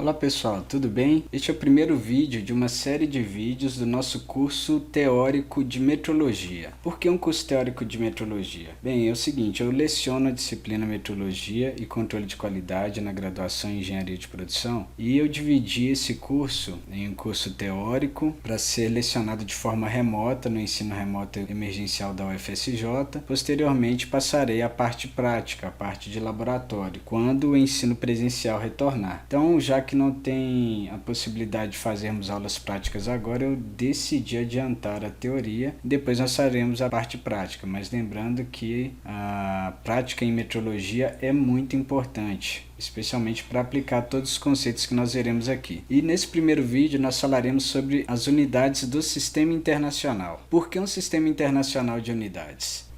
Olá pessoal, tudo bem? Este é o primeiro vídeo de uma série de vídeos do nosso curso teórico de metrologia. Por que um curso teórico de metrologia? Bem, é o seguinte, eu leciono a disciplina metrologia e controle de qualidade na graduação em engenharia de produção e eu dividi esse curso em um curso teórico para ser lecionado de forma remota no ensino remoto emergencial da UFSJ. Posteriormente passarei à parte prática, a parte de laboratório, quando o ensino presencial retornar. Então, já que não tem a possibilidade de fazermos aulas práticas agora, eu decidi adiantar a teoria e depois nós faremos a parte prática, mas lembrando que a prática em metrologia é muito importante, especialmente para aplicar todos os conceitos que nós veremos aqui. E nesse primeiro vídeo nós falaremos sobre as unidades do Sistema Internacional. Por que um Sistema Internacional de Unidades?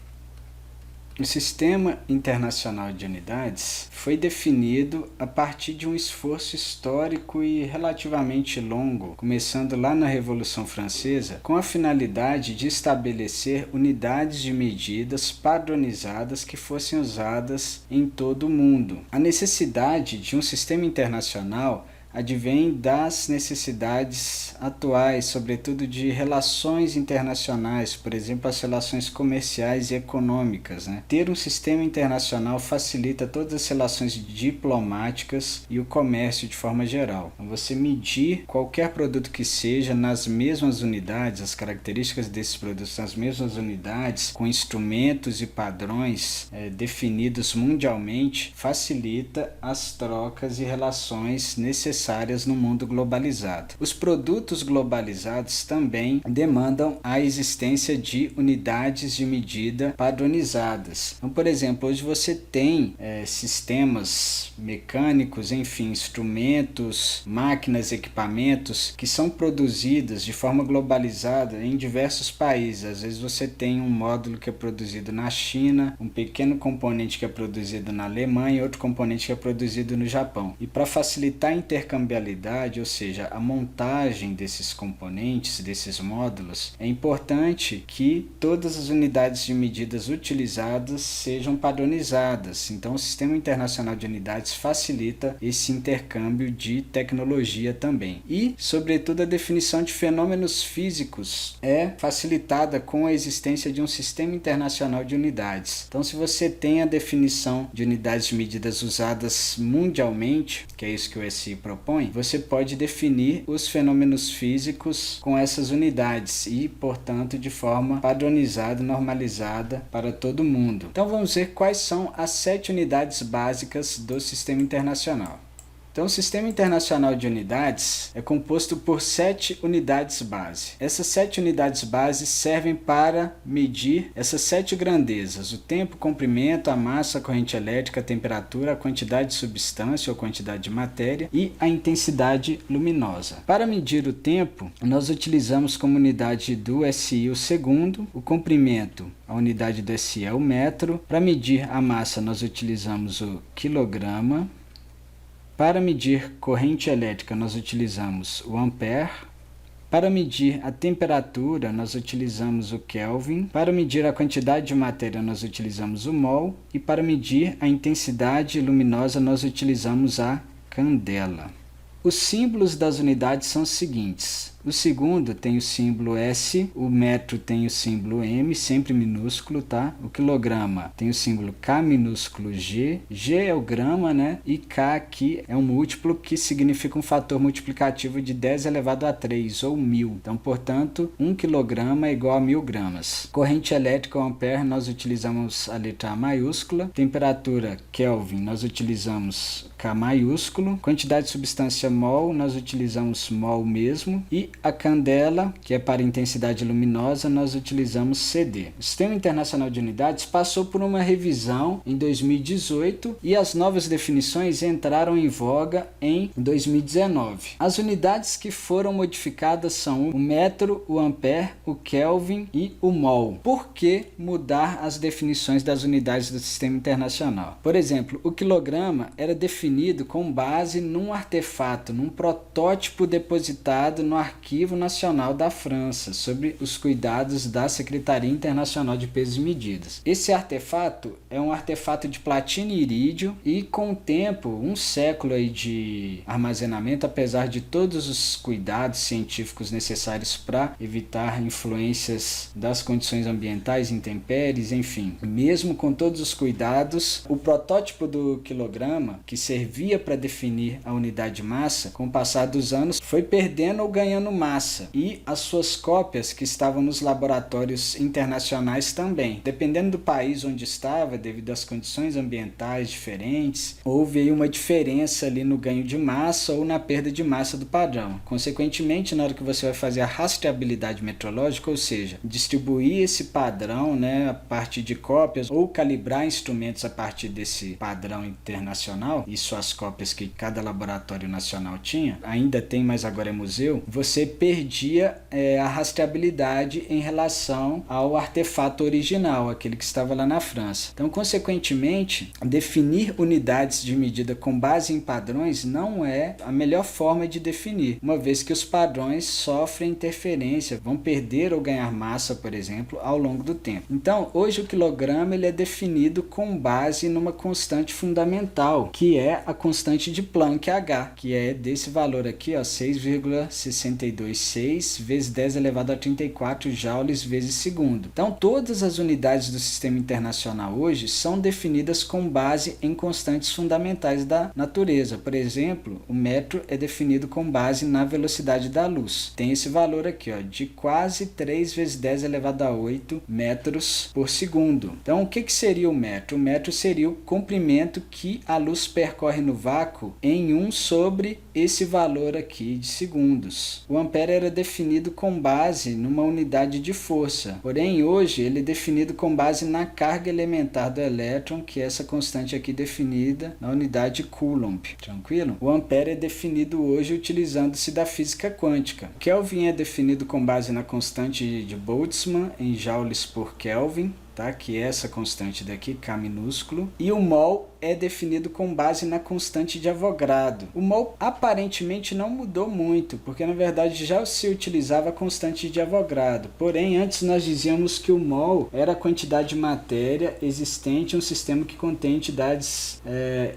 O Sistema Internacional de Unidades foi definido a partir de um esforço histórico e relativamente longo, começando lá na Revolução Francesa, com a finalidade de estabelecer unidades de medidas padronizadas que fossem usadas em todo o mundo. A necessidade de um sistema internacional advém das necessidades atuais, sobretudo de relações internacionais, por exemplo, as relações comerciais e econômicas, Ter um sistema internacional facilita todas as relações diplomáticas e o comércio de forma geral. Então, você medir qualquer produto que seja nas mesmas unidades, as características desses produtos nas mesmas unidades, com instrumentos e padrões definidos mundialmente, facilita as trocas e relações necessárias no mundo globalizado. Os produtos globalizados também demandam a existência de unidades de medida padronizadas. Então, por exemplo, hoje você tem sistemas mecânicos, enfim, instrumentos, máquinas, equipamentos que são produzidos de forma globalizada em diversos países. Às vezes você tem um módulo que é produzido na China, um pequeno componente que é produzido na Alemanha e outro componente que é produzido no Japão. E para facilitar a intercambiabilidade, ou seja, a montagem desses componentes, desses módulos, é importante que todas as unidades de medidas utilizadas sejam padronizadas. Então, o Sistema Internacional de Unidades facilita esse intercâmbio de tecnologia também. E, sobretudo, a definição de fenômenos físicos é facilitada com a existência de um Sistema Internacional de Unidades. Então, se você tem a definição de unidades de medidas usadas mundialmente, que é isso que o SI propõe, você pode definir os fenômenos físicos com essas unidades e, portanto, de forma padronizada, normalizada para todo mundo. Então vamos ver quais são as 7 unidades básicas do Sistema Internacional. Então, o Sistema Internacional de Unidades é composto por 7 unidades base. Essas 7 unidades base servem para medir essas 7 grandezas: o tempo, o comprimento, a massa, a corrente elétrica, a temperatura, a quantidade de substância ou quantidade de matéria e a intensidade luminosa. Para medir o tempo, nós utilizamos como unidade do SI o segundo, o comprimento, a unidade do SI é o metro. Para medir a massa, nós utilizamos o quilograma. Para medir corrente elétrica, nós utilizamos o ampere. Para medir a temperatura, nós utilizamos o Kelvin. Para medir a quantidade de matéria, nós utilizamos o mol. E para medir a intensidade luminosa, nós utilizamos a candela. Os símbolos das unidades são os seguintes. O segundo tem o símbolo S, o metro tem o símbolo M, sempre minúsculo, tá? O quilograma tem o símbolo K minúsculo G, G é o grama, E K aqui é um múltiplo que significa um fator multiplicativo de 10 elevado a 3, ou 1000. Então, portanto, 1 quilograma é igual a 1000 gramas. Corrente elétrica ou ampere, nós utilizamos a letra A maiúscula. Temperatura Kelvin, nós utilizamos K maiúsculo. Quantidade de substância mol, nós utilizamos mol mesmo. E a candela, que é para intensidade luminosa, nós utilizamos CD. O Sistema Internacional de Unidades passou por uma revisão em 2018 e as novas definições entraram em voga em 2019. As unidades que foram modificadas são o metro, o ampere, o Kelvin e o mol. Por que mudar as definições das unidades do Sistema Internacional? Por exemplo, o quilograma era definido com base num artefato, num protótipo depositado no arquivo Arquivo Nacional da França, sobre os cuidados da Secretaria Internacional de Pesos e Medidas. Esse artefato é um artefato de platina e irídio e, com o tempo, um século aí de armazenamento, apesar de todos os cuidados científicos necessários para evitar influências das condições ambientais, intempéries, enfim. Mesmo com todos os cuidados, o protótipo do quilograma, que servia para definir a unidade de massa, com o passar dos anos, foi perdendo ou ganhando massa, e as suas cópias que estavam nos laboratórios internacionais também. Dependendo do país onde estava, devido às condições ambientais diferentes, houve aí uma diferença ali no ganho de massa ou na perda de massa do padrão. Consequentemente, na hora que você vai fazer a rastreabilidade metrológica, ou seja, distribuir esse padrão, né, a partir de cópias ou calibrar instrumentos a partir desse padrão internacional e suas cópias que cada laboratório nacional tinha, ainda tem, mas agora é museu, você perdia a rastreabilidade em relação ao artefato original, aquele que estava lá na França. Então, consequentemente, definir unidades de medida com base em padrões não é a melhor forma de definir, uma vez que os padrões sofrem interferência, vão perder ou ganhar massa, por exemplo, ao longo do tempo. Então, hoje o quilograma ele é definido com base numa constante fundamental, que é a constante de Planck H, que é desse valor aqui, ó, 6,626 vezes 10 elevado a 34 joules vezes segundo. Então, todas as unidades do sistema internacional hoje são definidas com base em constantes fundamentais da natureza. Por exemplo, o metro é definido com base na velocidade da luz. Tem esse valor aqui, ó, de quase 3 vezes 10 elevado a 8 metros por segundo. Então, o que seria o metro? O metro seria o comprimento que a luz percorre no vácuo em 1 sobre esse valor aqui de segundos. O ampere era definido com base numa unidade de força, porém hoje ele é definido com base na carga elementar do elétron, que é essa constante aqui definida na unidade Coulomb. Tranquilo? O ampere é definido hoje utilizando-se da física quântica. O Kelvin é definido com base na constante de Boltzmann em joules por Kelvin, tá? Que é essa constante daqui, K minúsculo, e o mol é definido com base na constante de Avogadro. O mol aparentemente não mudou muito, porque na verdade já se utilizava a constante de Avogadro. Porém, antes nós dizíamos que o mol era a quantidade de matéria existente em um sistema que contém entidades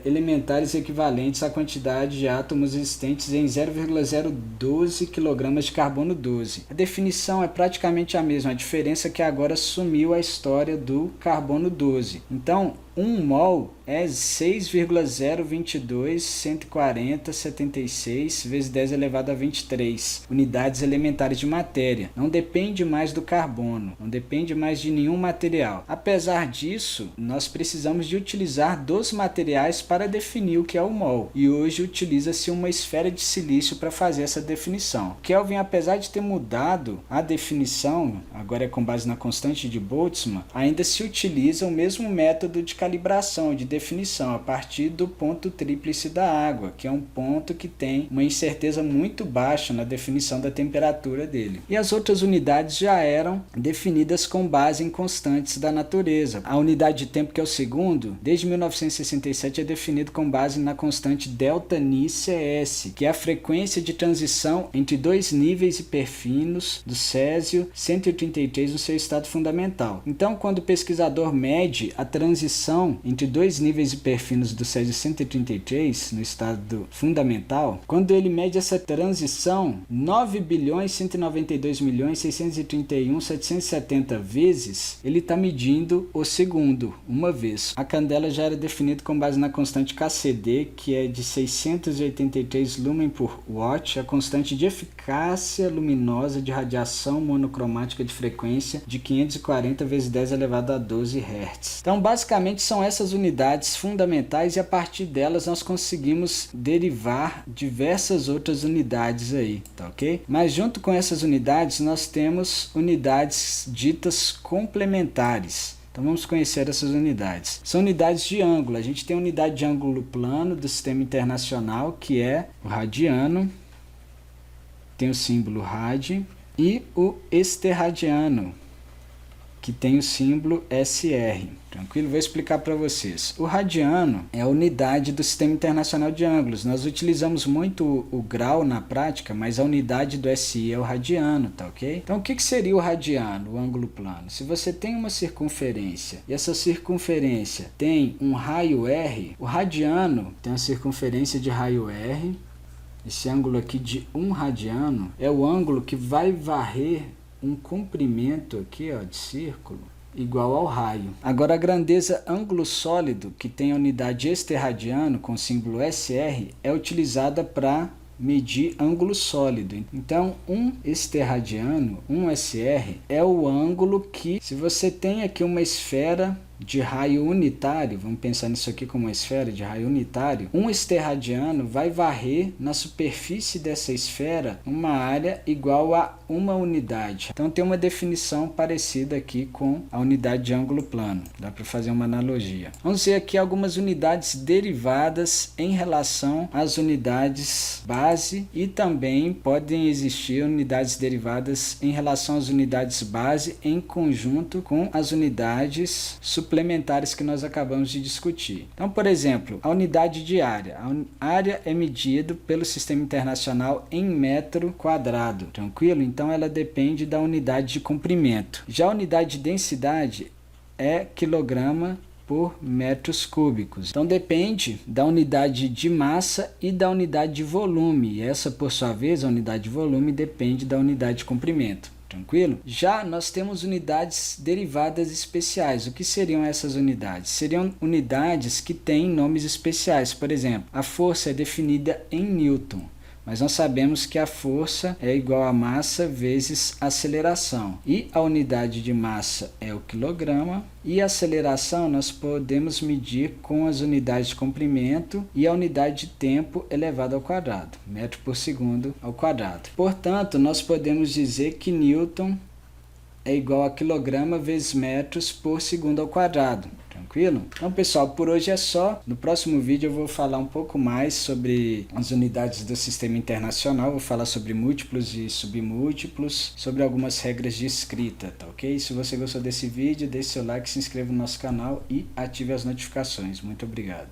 elementares equivalentes à quantidade de átomos existentes em 0,012 kg de carbono 12. A definição é praticamente a mesma, a diferença é que agora sumiu a história do carbono 12. Então, 1 mol é 6,022.140.76 vezes 10 elevado a 23 unidades elementares de matéria. Não depende mais do carbono, não depende mais de nenhum material. Apesar disso, nós precisamos de utilizar dos materiais para definir o que é o mol. E hoje utiliza-se uma esfera de silício para fazer essa definição. Kelvin, apesar de ter mudado a definição, agora é com base na constante de Boltzmann, ainda se utiliza o mesmo método de calibração, de definição, a partir do ponto tríplice da água, que é um ponto que tem uma incerteza muito baixa na definição da temperatura dele. E as outras unidades já eram definidas com base em constantes da natureza. A unidade de tempo, que é o segundo, desde 1967 é definido com base na constante ΔNi-CS, que é a frequência de transição entre dois níveis hiperfinos do césio 133 no seu estado fundamental. Então, quando o pesquisador mede a transição entre dois níveis hiperfinos do césio 133 no estado fundamental, quando ele mede essa transição 9.192.631.770 vezes, ele está medindo o segundo, uma vez. A candela já era definida com base na constante KCD, que é de 683 lumen por watt, a constante de eficácia luminosa de radiação monocromática de frequência de 540 vezes 10 elevado a 12 Hz. Então, basicamente, são essas unidades fundamentais e a partir delas nós conseguimos derivar diversas outras unidades aí, tá ok? Mas junto com essas unidades nós temos unidades ditas complementares. Então vamos conhecer essas unidades. São unidades de ângulo. A gente tem a unidade de ângulo plano do sistema internacional, que é o radiano, tem o símbolo rad, e o esterradiano, que tem o símbolo SR. Tranquilo? Vou explicar para vocês. O radiano é a unidade do Sistema Internacional de Ângulos. Nós utilizamos muito o grau na prática, mas a unidade do SI é o radiano, tá ok? Então, o que seria o radiano, o ângulo plano? Se você tem uma circunferência e essa circunferência tem um raio R, o radiano tem a circunferência de raio R. Esse ângulo aqui de 1 radiano é o ângulo que vai varrer um comprimento aqui, ó, de círculo igual ao raio. Agora a grandeza ângulo sólido, que tem a unidade esterradiano com o símbolo SR, é utilizada para medir ângulo sólido. Então, um esterradiano, um SR, é o ângulo que, se você tem aqui uma esfera de raio unitário, vamos pensar nisso aqui como uma esfera de raio unitário, um esterradiano vai varrer na superfície dessa esfera uma área igual a uma unidade. Então tem uma definição parecida aqui com a unidade de ângulo plano. Dá para fazer uma analogia. Vamos ver aqui algumas unidades derivadas em relação às unidades base e também podem existir unidades derivadas em relação às unidades base em conjunto com as unidades suplementares que nós acabamos de discutir. Então, por exemplo, a unidade de área. A área é medida pelo Sistema Internacional em metro quadrado, tranquilo? Então, ela depende da unidade de comprimento. Já a unidade de densidade é quilograma por metros cúbicos. Então, depende da unidade de massa e da unidade de volume. E essa, por sua vez, a unidade de volume depende da unidade de comprimento. Tranquilo? Já nós temos unidades derivadas especiais. O que seriam essas unidades? Seriam unidades que têm nomes especiais. Por exemplo, a força é definida em Newton, mas nós sabemos que a força é igual a massa vezes aceleração. E a unidade de massa é o quilograma. E a aceleração nós podemos medir com as unidades de comprimento e a unidade de tempo elevado ao quadrado, metro por segundo ao quadrado. Portanto, nós podemos dizer que Newton é igual a quilograma vezes metros por segundo ao quadrado. Tranquilo? Então, pessoal, por hoje é só. No próximo vídeo eu vou falar um pouco mais sobre as unidades do Sistema Internacional, vou falar sobre múltiplos e submúltiplos, sobre algumas regras de escrita, tá ok? Se você gostou desse vídeo, deixe seu like, se inscreva no nosso canal e ative as notificações. Muito obrigado.